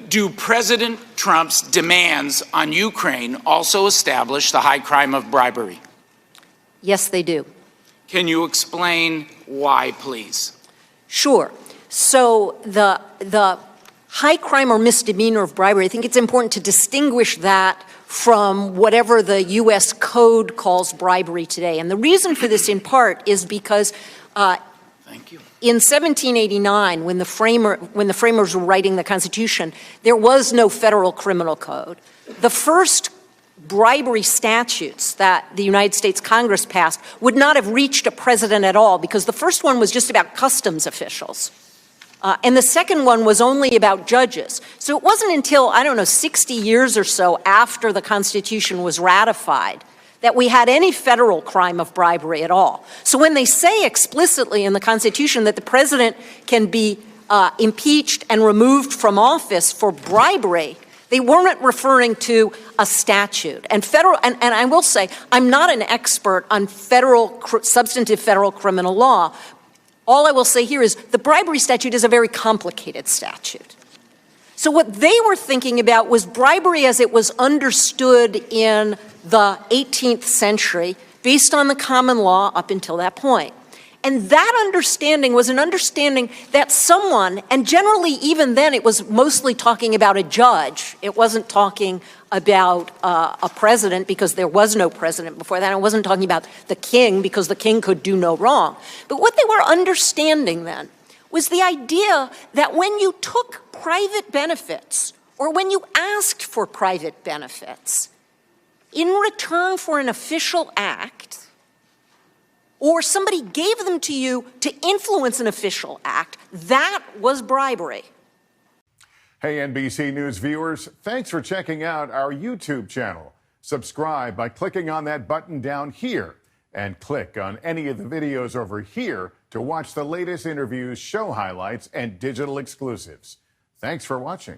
Do President Trump's demands on Ukraine also establish the high crime of bribery? Yes, they do. Can you explain why, please? Sure. So the high crime or misdemeanor of bribery, I think it's important to distinguish that from whatever the U.S. Code calls bribery today. And the reason for this, in part, is because Thank you. in 1789, when the framers were writing the Constitution, there was no federal criminal code. The first bribery statutes that the United States Congress passed would not have reached a president at all, because the first one was just about customs officials. And the second one was only about judges. So it wasn't until, 60 years or so after the Constitution was ratified that we had any federal crime of bribery at all. So when they say explicitly in the Constitution that the president can be impeached and removed from office for bribery, they weren't referring to a statute. And I will say, I'm not an expert on substantive federal criminal law. All I will say here is the bribery statute is a very complicated statute. So what they were thinking about was bribery as it was understood in the 18th century, based on the common law up until that point. And that understanding was an understanding that someone, and generally even then it was mostly talking about a judge. It wasn't talking about a president, because there was no president before that. It wasn't talking about the king, because the king could do no wrong. But what they were understanding then was the idea that when you took private benefits, or when you asked for private benefits, in return for an official act, or somebody gave them to you to influence an official act, that was bribery. Hey, NBC News viewers, thanks for checking out our YouTube channel. Subscribe by clicking on that button down here, and click on any of the videos over here to watch the latest interviews, show highlights, and digital exclusives. Thanks for watching.